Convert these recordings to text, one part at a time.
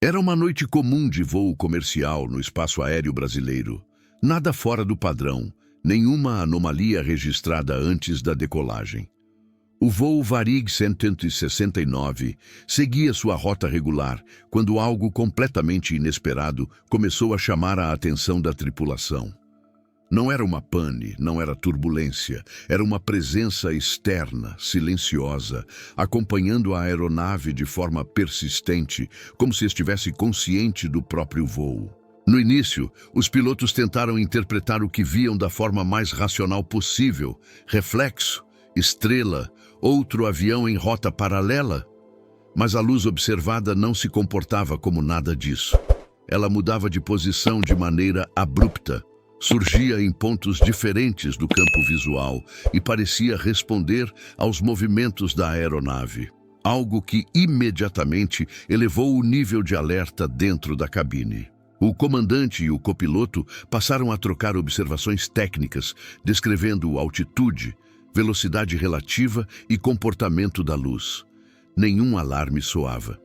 Era uma noite comum de voo comercial no espaço aéreo brasileiro. Nada fora do padrão, nenhuma anomalia registrada antes da decolagem. O voo Varig 169 seguia sua rota regular quando algo completamente inesperado começou a chamar a atenção da tripulação. Não era uma pane, não era turbulência, era uma presença externa, silenciosa, acompanhando a aeronave de forma persistente, como se estivesse consciente do próprio voo. No início, os pilotos tentaram interpretar o que viam da forma mais racional possível: reflexo, estrela, outro avião em rota paralela. Mas a luz observada não se comportava como nada disso. Ela mudava de posição de maneira abrupta. Surgia em pontos diferentes do campo visual e parecia responder aos movimentos da aeronave, algo que imediatamente elevou o nível de alerta dentro da cabine. O comandante e o copiloto passaram a trocar observações técnicas, descrevendo altitude, velocidade relativa e comportamento da luz. Nenhum alarme soava.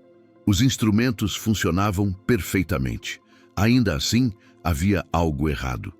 Os instrumentos funcionavam perfeitamente. Ainda assim, havia algo errado.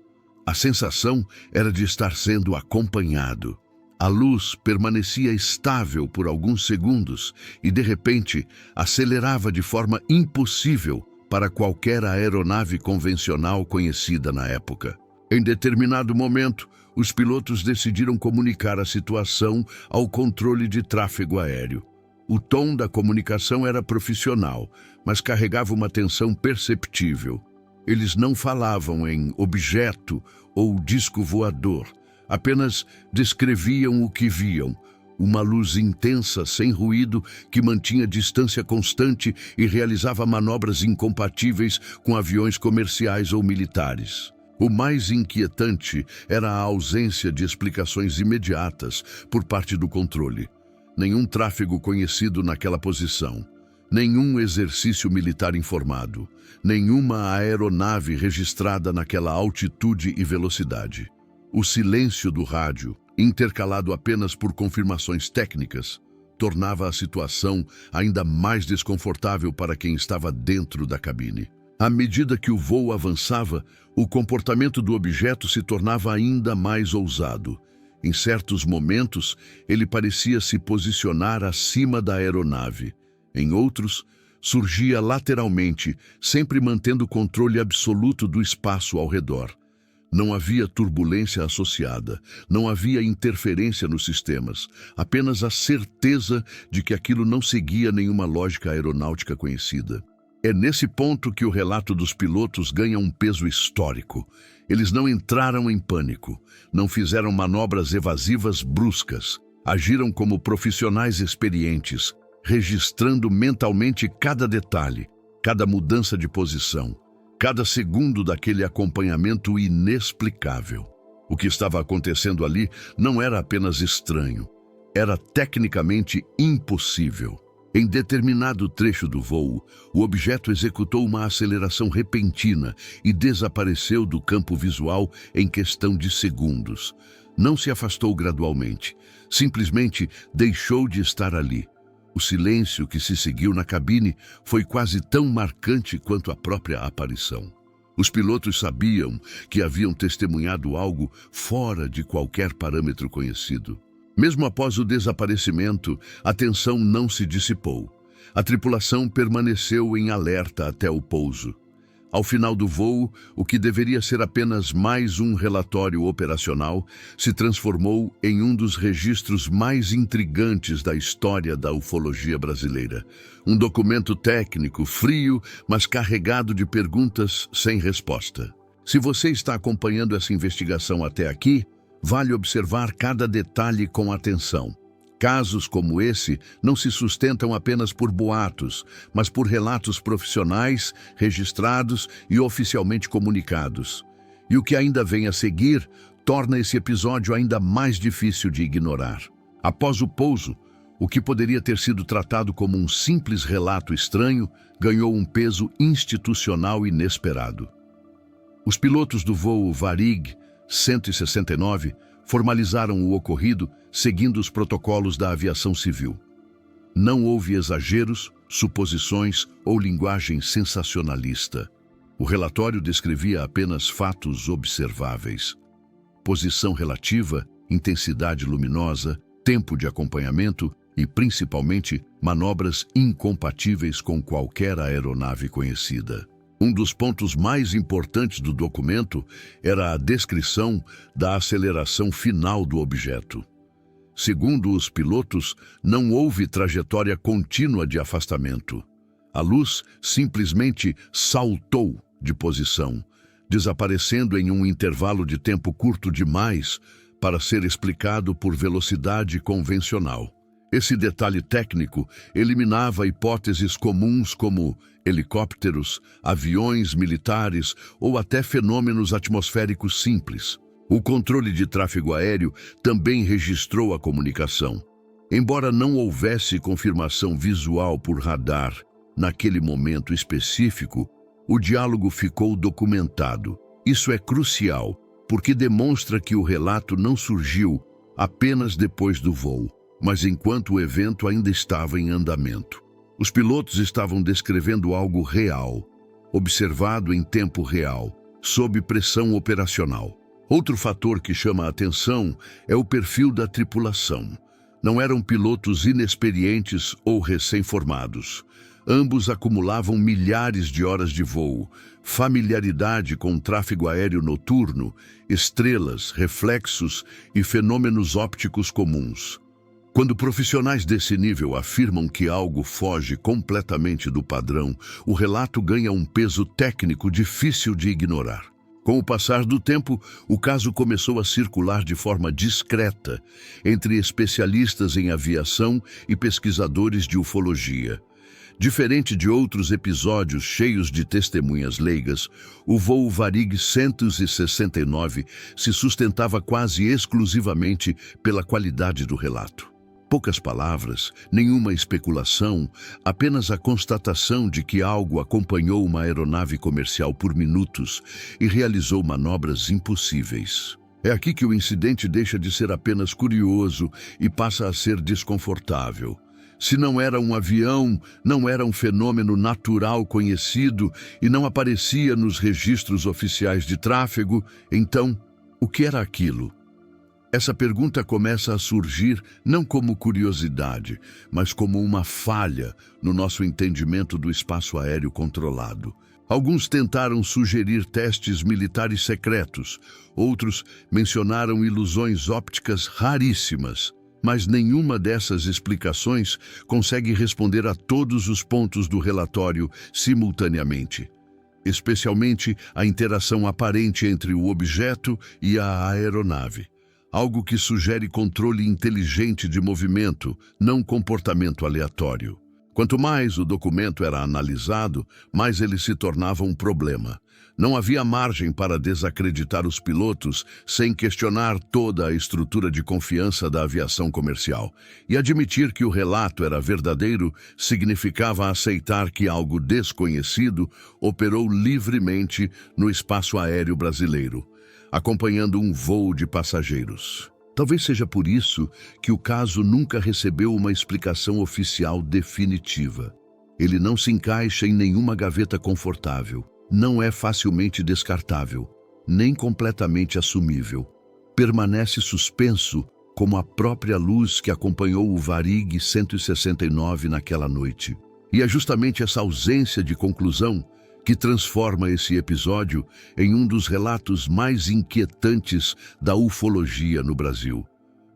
A sensação era de estar sendo acompanhado. A luz permanecia estável por alguns segundos e, de repente, acelerava de forma impossível para qualquer aeronave convencional conhecida na época. Em determinado momento, os pilotos decidiram comunicar a situação ao controle de tráfego aéreo. O tom da comunicação era profissional, mas carregava uma tensão perceptível. Eles não falavam em objeto ou disco voador, apenas descreviam o que viam, uma luz intensa, sem ruído, que mantinha distância constante e realizava manobras incompatíveis com aviões comerciais ou militares. O mais inquietante era a ausência de explicações imediatas por parte do controle. Nenhum tráfego conhecido naquela posição. Nenhum exercício militar informado, nenhuma aeronave registrada naquela altitude e velocidade. O silêncio do rádio, intercalado apenas por confirmações técnicas, tornava a situação ainda mais desconfortável para quem estava dentro da cabine. À medida que o voo avançava, o comportamento do objeto se tornava ainda mais ousado. Em certos momentos, ele parecia se posicionar acima da aeronave. Em outros, surgia lateralmente, sempre mantendo o controle absoluto do espaço ao redor. Não havia turbulência associada, não havia interferência nos sistemas, apenas a certeza de que aquilo não seguia nenhuma lógica aeronáutica conhecida. É nesse ponto que o relato dos pilotos ganha um peso histórico. Eles não entraram em pânico, não fizeram manobras evasivas bruscas, agiram como profissionais experientes, registrando mentalmente cada detalhe, cada mudança de posição, cada segundo daquele acompanhamento inexplicável. O que estava acontecendo ali não era apenas estranho, era tecnicamente impossível. Em determinado trecho do voo, o objeto executou uma aceleração repentina e desapareceu do campo visual em questão de segundos. Não se afastou gradualmente, simplesmente deixou de estar ali. O silêncio que se seguiu na cabine foi quase tão marcante quanto a própria aparição. Os pilotos sabiam que haviam testemunhado algo fora de qualquer parâmetro conhecido. Mesmo após o desaparecimento, a tensão não se dissipou. A tripulação permaneceu em alerta até o pouso. Ao final do voo, o que deveria ser apenas mais um relatório operacional se transformou em um dos registros mais intrigantes da história da ufologia brasileira. Um documento técnico, frio, mas carregado de perguntas sem resposta. Se você está acompanhando essa investigação até aqui, vale observar cada detalhe com atenção. Casos como esse não se sustentam apenas por boatos, mas por relatos profissionais, registrados e oficialmente comunicados. E o que ainda vem a seguir torna esse episódio ainda mais difícil de ignorar. Após o pouso, o que poderia ter sido tratado como um simples relato estranho ganhou um peso institucional inesperado. Os pilotos do voo Varig 169 formalizaram o ocorrido seguindo os protocolos da aviação civil. Não houve exageros, suposições ou linguagem sensacionalista. O relatório descrevia apenas fatos observáveis. Posição relativa, intensidade luminosa, tempo de acompanhamento e, principalmente, manobras incompatíveis com qualquer aeronave conhecida. Um dos pontos mais importantes do documento era a descrição da aceleração final do objeto. Segundo os pilotos, não houve trajetória contínua de afastamento. A luz simplesmente saltou de posição, desaparecendo em um intervalo de tempo curto demais para ser explicado por velocidade convencional. Esse detalhe técnico eliminava hipóteses comuns como helicópteros, aviões militares ou até fenômenos atmosféricos simples. O controle de tráfego aéreo também registrou a comunicação. Embora não houvesse confirmação visual por radar naquele momento específico, o diálogo ficou documentado. Isso é crucial, porque demonstra que o relato não surgiu apenas depois do voo, mas enquanto o evento ainda estava em andamento. Os pilotos estavam descrevendo algo real, observado em tempo real, sob pressão operacional. Outro fator que chama a atenção é o perfil da tripulação. Não eram pilotos inexperientes ou recém-formados. Ambos acumulavam milhares de horas de voo, familiaridade com o tráfego aéreo noturno, estrelas, reflexos e fenômenos ópticos comuns. Quando profissionais desse nível afirmam que algo foge completamente do padrão, o relato ganha um peso técnico difícil de ignorar. Com o passar do tempo, o caso começou a circular de forma discreta entre especialistas em aviação e pesquisadores de ufologia. Diferente de outros episódios cheios de testemunhas leigas, o voo Varig 169 se sustentava quase exclusivamente pela qualidade do relato. Poucas palavras, nenhuma especulação, apenas a constatação de que algo acompanhou uma aeronave comercial por minutos e realizou manobras impossíveis. É aqui que o incidente deixa de ser apenas curioso e passa a ser desconfortável. Se não era um avião, não era um fenômeno natural conhecido e não aparecia nos registros oficiais de tráfego, então, o que era aquilo? Essa pergunta começa a surgir não como curiosidade, mas como uma falha no nosso entendimento do espaço aéreo controlado. Alguns tentaram sugerir testes militares secretos, outros mencionaram ilusões ópticas raríssimas, mas nenhuma dessas explicações consegue responder a todos os pontos do relatório simultaneamente, especialmente a interação aparente entre o objeto e a aeronave. Algo que sugere controle inteligente de movimento, não comportamento aleatório. Quanto mais o documento era analisado, mais ele se tornava um problema. Não havia margem para desacreditar os pilotos sem questionar toda a estrutura de confiança da aviação comercial. E admitir que o relato era verdadeiro significava aceitar que algo desconhecido operou livremente no espaço aéreo brasileiro, acompanhando um voo de passageiros. Talvez seja por isso que o caso nunca recebeu uma explicação oficial definitiva. Ele não se encaixa em nenhuma gaveta confortável, não é facilmente descartável, nem completamente assumível. Permanece suspenso como a própria luz que acompanhou o Varig 169 naquela noite. E é justamente essa ausência de conclusão que transforma esse episódio em um dos relatos mais inquietantes da ufologia no Brasil.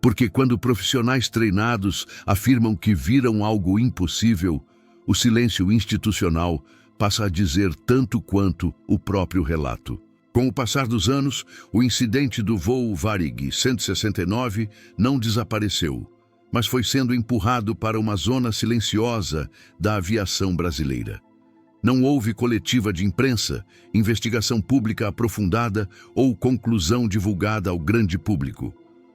Porque quando profissionais treinados afirmam que viram algo impossível, o silêncio institucional passa a dizer tanto quanto o próprio relato. Com o passar dos anos, o incidente do voo Varig 169 não desapareceu, mas foi sendo empurrado para uma zona silenciosa da aviação brasileira. Não houve coletiva de imprensa, investigação pública aprofundada ou conclusão divulgada ao grande público.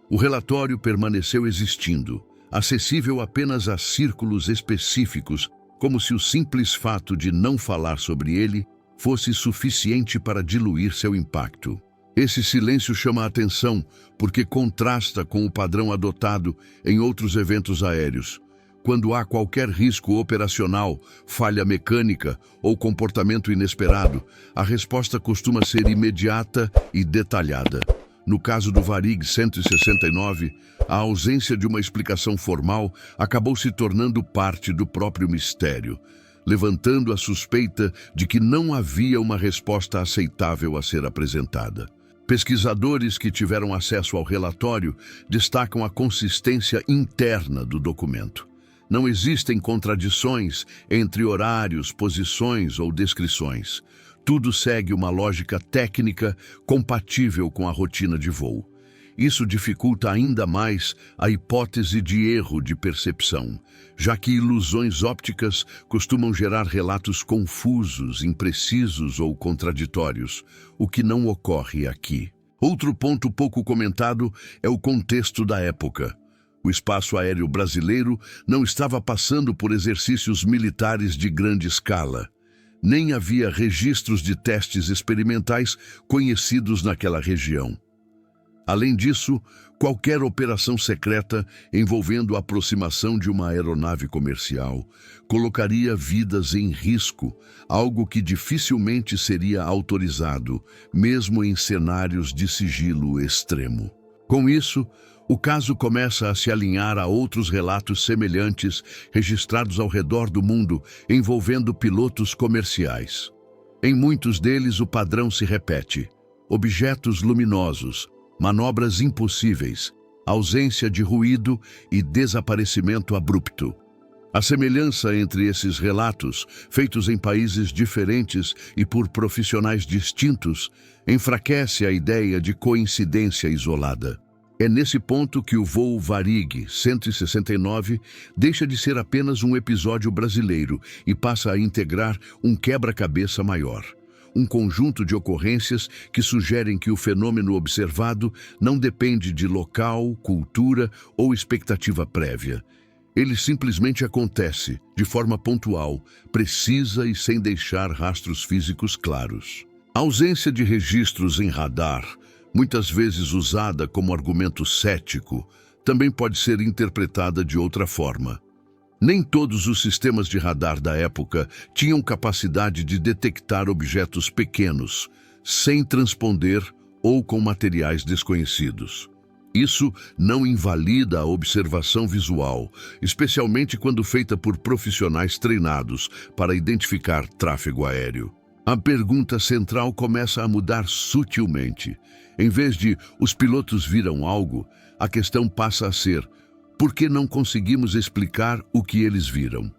O relatório permaneceu existindo, acessível apenas a círculos específicos, como se o simples fato de não falar sobre ele fosse suficiente para diluir seu impacto. Esse silêncio chama a atenção porque contrasta com o padrão adotado em outros eventos aéreos, Quando há qualquer risco operacional, falha mecânica ou comportamento inesperado, a resposta costuma ser imediata e detalhada. No caso do Varig 169, a ausência de uma explicação formal acabou se tornando parte do próprio mistério, levantando a suspeita de que não havia uma resposta aceitável a ser apresentada. Pesquisadores que tiveram acesso ao relatório destacam a consistência interna do documento. Não existem contradições entre horários, posições ou descrições. Tudo segue uma lógica técnica compatível com a rotina de voo. Isso dificulta ainda mais a hipótese de erro de percepção, já que ilusões ópticas costumam gerar relatos confusos, imprecisos ou contraditórios, o que não ocorre aqui. Outro ponto pouco comentado é o contexto da época. O espaço aéreo brasileiro não estava passando por exercícios militares de grande escala. Nem havia registros de testes experimentais conhecidos naquela região. Além disso, qualquer operação secreta envolvendo a aproximação de uma aeronave comercial colocaria vidas em risco, algo que dificilmente seria autorizado, mesmo em cenários de sigilo extremo. Com isso, o caso começa a se alinhar a outros relatos semelhantes registrados ao redor do mundo envolvendo pilotos comerciais. Em muitos deles, o padrão se repete: objetos luminosos, manobras impossíveis, ausência de ruído e desaparecimento abrupto. A semelhança entre esses relatos, feitos em países diferentes e por profissionais distintos, enfraquece a ideia de coincidência isolada. É nesse ponto que o voo Varig 169 deixa de ser apenas um episódio brasileiro e passa a integrar um quebra-cabeça maior. Um conjunto de ocorrências que sugerem que o fenômeno observado não depende de local, cultura ou expectativa prévia. Ele simplesmente acontece, de forma pontual, precisa e sem deixar rastros físicos claros. A ausência de registros em radar, muitas vezes usada como argumento cético, também pode ser interpretada de outra forma. Nem todos os sistemas de radar da época tinham capacidade de detectar objetos pequenos, sem transponder ou com materiais desconhecidos. Isso não invalida a observação visual, especialmente quando feita por profissionais treinados para identificar tráfego aéreo. A pergunta central começa a mudar sutilmente. Em vez de "os pilotos viram algo", a questão passa a ser "por que não conseguimos explicar o que eles viram?".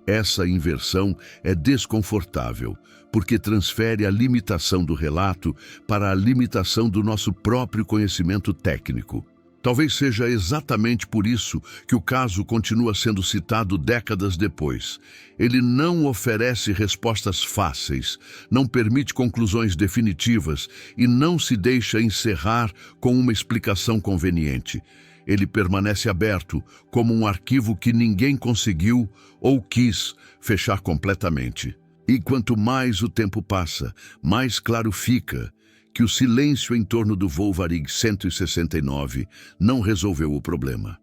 Essa inversão é desconfortável, porque transfere a limitação do relato para a limitação do nosso próprio conhecimento técnico. Talvez seja exatamente por isso que o caso continua sendo citado décadas depois. Ele não oferece respostas fáceis, não permite conclusões definitivas e não se deixa encerrar com uma explicação conveniente. Ele permanece aberto, como um arquivo que ninguém conseguiu ou quis fechar completamente. E quanto mais o tempo passa, mais claro fica que o silêncio em torno do voo Varig 169 não resolveu o problema.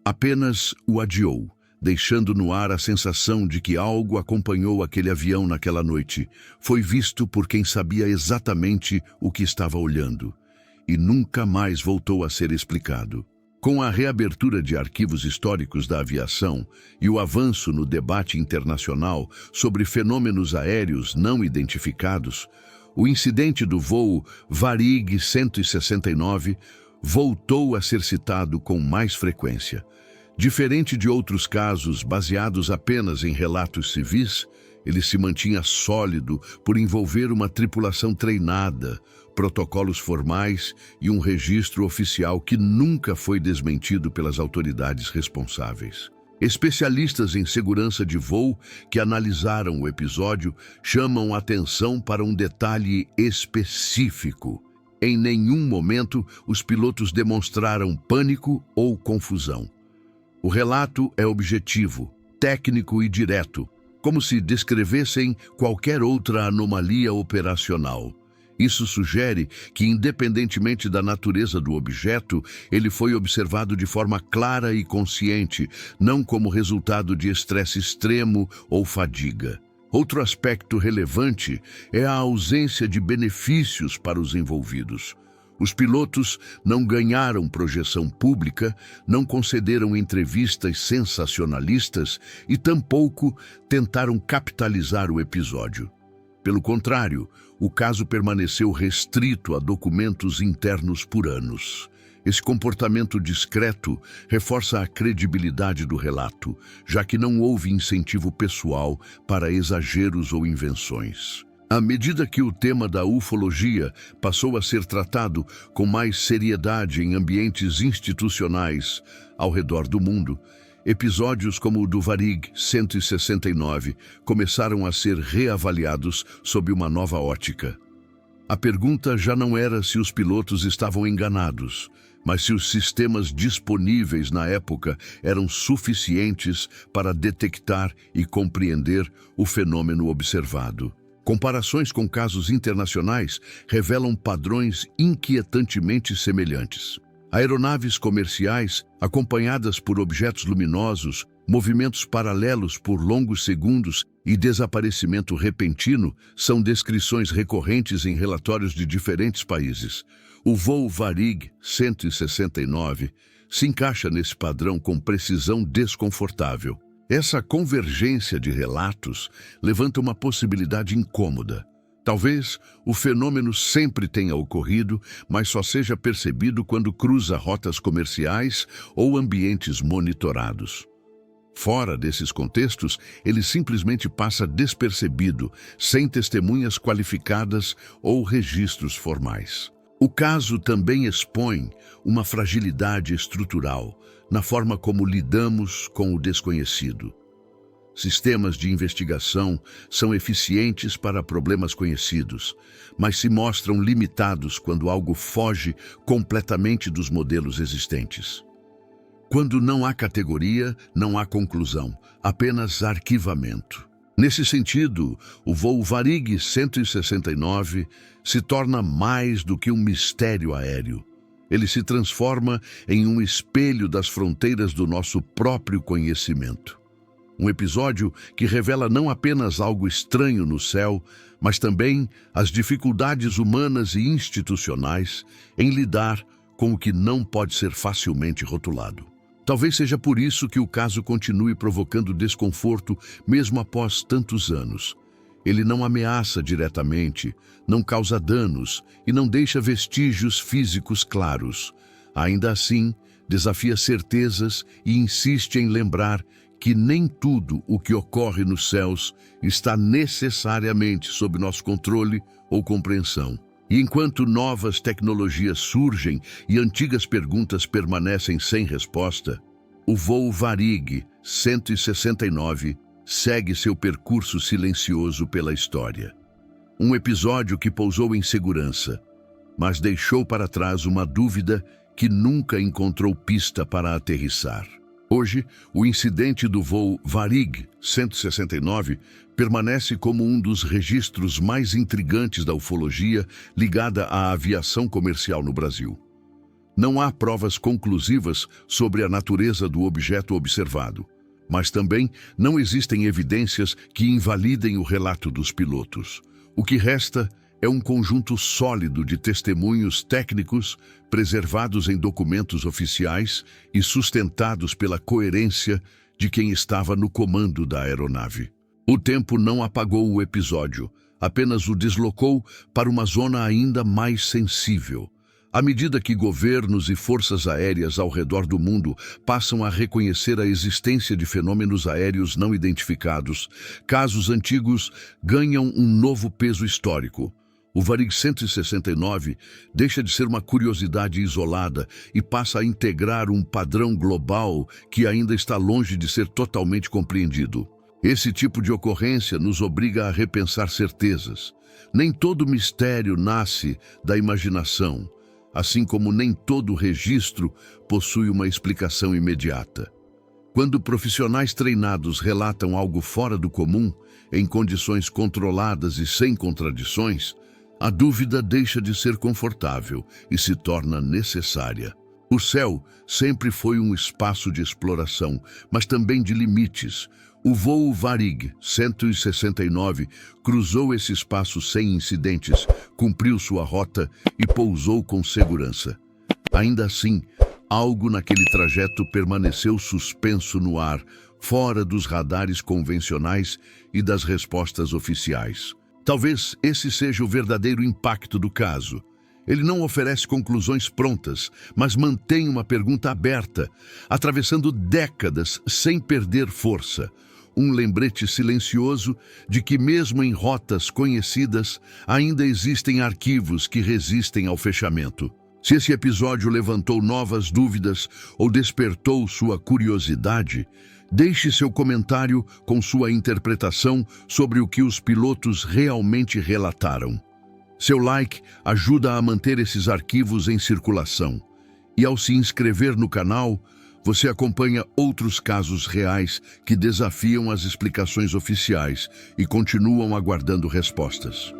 Apenas o adiou, deixando no ar a sensação de que algo acompanhou aquele avião naquela noite. Foi visto por quem sabia exatamente o que estava olhando, e nunca mais voltou a ser explicado. Com a reabertura de arquivos históricos da aviação e o avanço no debate internacional sobre fenômenos aéreos não identificados, o incidente do voo Varig 169 voltou a ser citado com mais frequência. Diferente de outros casos baseados apenas em relatos civis, ele se mantinha sólido por envolver uma tripulação treinada, protocolos formais e um registro oficial que nunca foi desmentido pelas autoridades responsáveis. Especialistas em segurança de voo que analisaram o episódio chamam atenção para um detalhe específico. Em nenhum momento os pilotos demonstraram pânico ou confusão. O relato é objetivo, técnico e direto, como se descrevessem qualquer outra anomalia operacional. Isso sugere que, independentemente da natureza do objeto, ele foi observado de forma clara e consciente, não como resultado de estresse extremo ou fadiga. Outro aspecto relevante é a ausência de benefícios para os envolvidos. Os pilotos não ganharam projeção pública, não concederam entrevistas sensacionalistas e tampouco tentaram capitalizar o episódio. Pelo contrário, o caso permaneceu restrito a documentos internos por anos. Esse comportamento discreto reforça a credibilidade do relato, já que não houve incentivo pessoal para exageros ou invenções. À medida que o tema da ufologia passou a ser tratado com mais seriedade em ambientes institucionais ao redor do mundo, episódios como o do Varig 169 começaram a ser reavaliados sob uma nova ótica. A pergunta já não era se os pilotos estavam enganados, mas se os sistemas disponíveis na época eram suficientes para detectar e compreender o fenômeno observado. Comparações com casos internacionais revelam padrões inquietantemente semelhantes. Aeronaves comerciais, acompanhadas por objetos luminosos, movimentos paralelos por longos segundos e desaparecimento repentino, são descrições recorrentes em relatórios de diferentes países. O voo Varig 169 se encaixa nesse padrão com precisão desconfortável. Essa convergência de relatos levanta uma possibilidade incômoda. Talvez o fenômeno sempre tenha ocorrido, mas só seja percebido quando cruza rotas comerciais ou ambientes monitorados. Fora desses contextos, ele simplesmente passa despercebido, sem testemunhas qualificadas ou registros formais. O caso também expõe uma fragilidade estrutural na forma como lidamos com o desconhecido. Sistemas de investigação são eficientes para problemas conhecidos, mas se mostram limitados quando algo foge completamente dos modelos existentes. Quando não há categoria, não há conclusão, apenas arquivamento. Nesse sentido, o voo Varig 169 se torna mais do que um mistério aéreo. Ele se transforma em um espelho das fronteiras do nosso próprio conhecimento. Um episódio que revela não apenas algo estranho no céu, mas também as dificuldades humanas e institucionais em lidar com o que não pode ser facilmente rotulado. Talvez seja por isso que o caso continue provocando desconforto mesmo após tantos anos. Ele não ameaça diretamente, não causa danos e não deixa vestígios físicos claros. Ainda assim, desafia certezas e insiste em lembrar que nem tudo o que ocorre nos céus está necessariamente sob nosso controle ou compreensão. E enquanto novas tecnologias surgem e antigas perguntas permanecem sem resposta, o voo Varig 169 segue seu percurso silencioso pela história. Um episódio que pousou em segurança, mas deixou para trás uma dúvida que nunca encontrou pista para aterrissar. Hoje, o incidente do voo Varig 169 permanece como um dos registros mais intrigantes da ufologia ligada à aviação comercial no Brasil. Não há provas conclusivas sobre a natureza do objeto observado, mas também não existem evidências que invalidem o relato dos pilotos. O que resta é um conjunto sólido de testemunhos técnicos preservados em documentos oficiais e sustentados pela coerência de quem estava no comando da aeronave. O tempo não apagou o episódio, apenas o deslocou para uma zona ainda mais sensível. À medida que governos e forças aéreas ao redor do mundo passam a reconhecer a existência de fenômenos aéreos não identificados, casos antigos ganham um novo peso histórico. O Varig 169 deixa de ser uma curiosidade isolada e passa a integrar um padrão global que ainda está longe de ser totalmente compreendido. Esse tipo de ocorrência nos obriga a repensar certezas. Nem todo mistério nasce da imaginação, assim como nem todo registro possui uma explicação imediata. Quando profissionais treinados relatam algo fora do comum, em condições controladas e sem contradições, a dúvida deixa de ser confortável e se torna necessária. O céu sempre foi um espaço de exploração, mas também de limites. O voo Varig 169 cruzou esse espaço sem incidentes, cumpriu sua rota e pousou com segurança. Ainda assim, algo naquele trajeto permaneceu suspenso no ar, fora dos radares convencionais e das respostas oficiais. Talvez esse seja o verdadeiro impacto do caso. Ele não oferece conclusões prontas, mas mantém uma pergunta aberta, atravessando décadas sem perder força. Um lembrete silencioso de que, mesmo em rotas conhecidas, ainda existem arquivos que resistem ao fechamento. Se esse episódio levantou novas dúvidas ou despertou sua curiosidade, deixe seu comentário com sua interpretação sobre o que os pilotos realmente relataram. Seu like ajuda a manter esses arquivos em circulação. E ao se inscrever no canal, você acompanha outros casos reais que desafiam as explicações oficiais e continuam aguardando respostas.